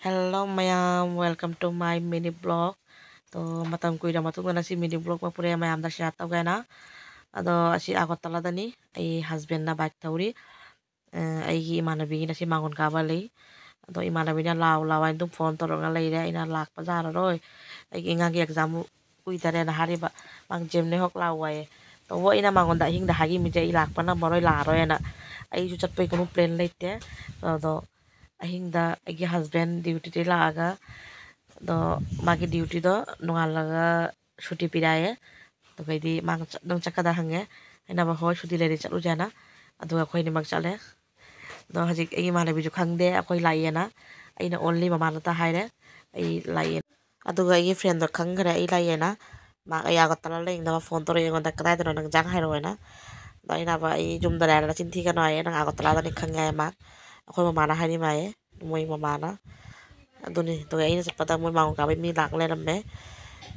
Hello mayam, welcome to my mini blog. To matam kuida matugana si mini blog mapure mayam da share tawgana. Ado asi Agartala dani ai husband na bike tawri. Ai imanabi na si mangon kabali. Ado imanabi na law ay dum phone to nga leire ina lak pa jara roy. Ai inga gi exam kuida na hari ba mang jem ne hok law ay. To wo ina mangon da hing da hagi mi je ilak pa na moroy la roy na. Ai ju chat pe kunu plan leite. Ado ahingda aigi husband duty te laaga do magi duty do nongalaga shuti piraye to kaidi mang dong chakada hange aina ba hoi shuti lere chalu jana adu akhoi ni mag chale do hajik aigi mane biju khangde akhoi laiyena aina only mama ta haire ai laiyen adu ga aigi friend do khangre ai laiyena ma aya ga tala leng da phone to yengon da kadai do nang jang hairo na do aina ba ai jum da la chin thi ka no ai nang aga tala da ni khangya ma akhoi mama na hari mai moi mama na aduni to ai na pata moi maung ka mi lak le ram me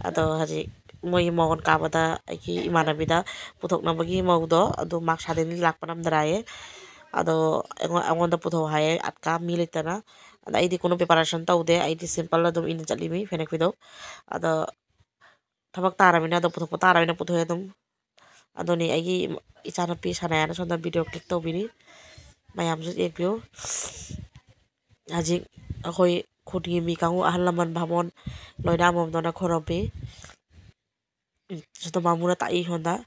ado haji moi mon ka bada ai imana bida puthok na bagi mau do ado mak sa den lak panam daraye ado angon da puthok haye atka mi litana ada ai di kono preparation ta ude ai di simple la dum in chali mi fenek pido ado thabak tara mina do puthok tara mina puthok dum adoni ai ichana pi sana na sonda video click to bini mayam ju ekpyo haji akhoi khoti mi kangu ahal laman bhamon loida mom dona khoropi suto mamuna ta I honda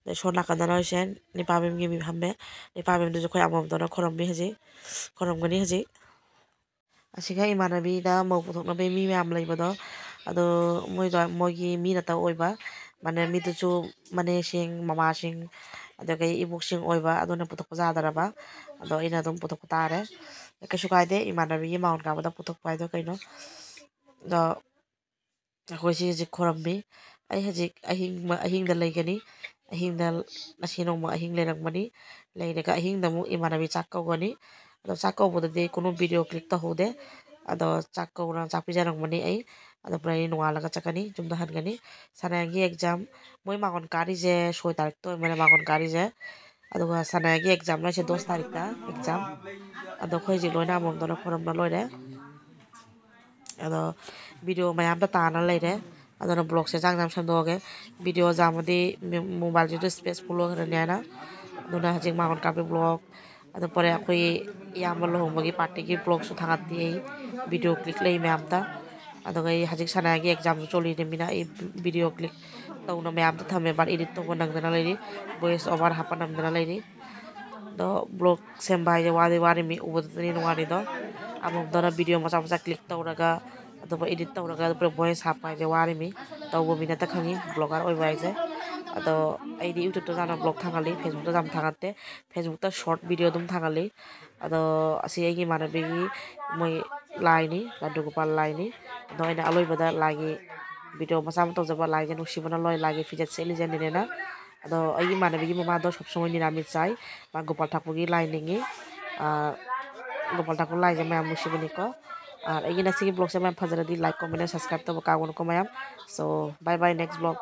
de sona kada na sen ni pamem gi mi hambe ni pamem du khoi amom dona khorom mi haji khorom gani haji asiga imanabi da mo puthok na be mi am lai bodo ado moi gi mi na ta oiba mane mi tu chu mane sing mama sing ado kai ibuk sing oiba ado na puthok ja daraba ado ina dum puthok tare kasu kaide imanabi gi maun ka bada puthok pai do kaino do akhoi si khorambi ai haji ahing da leigani ahing da asino ma ahing le rang mani leire ka ahing da mu imanabi chak ko gani ado chak ko boda de kono video click ta hode ado chak ko na chak pi jarang mani ai ado prai nuwa laga chakani jumda han gani sanagi exam moi magon kari je 6 tarik to mane magon kari je ado sanagi exam na se 10 tarik ta exam ado khoi ji loina mom dona khoram na loire ado video mayam ta tana leire adona blog se jang jam samdoge video jamadi mobile ju space full ne na adona hajik magon kape blog ado pore akoi iyambal homagi party gi blog su thangat di video click lei mayam ta ado gai hajik sana gi exam choli ne mina e video click tawna mayam ta thame bar edit to nang dana leiri voice over hapanam dana leiri do blog sembai je wari mi ubod ni wari do amom dona video macha macha click tawraga ado edit tawraga pore voice hapai je wari mi tawbo mina ta khangi blogger oi bai je ado ai di youtube to jana blog thangali facebook to jam thangate facebook ta short video dum thangali ado asi ai gi mane begi moi laini ladu gopal laini do ina aloi bada lagi video macha macha jaba lagi no sibana loi lagi fijat seli jani na ado ai mane begi mama do sob সময় নিরামিষ চাই বা গোপাল ঠাকুর লাইনিংই গোপাল ঠাকুর লাই যে ma'am মুসিবনি ko আর এই না সিগি blog সে ma'am ফাজারা দি like comment subscribe তো কাগন ko mayam so bye bye next vlog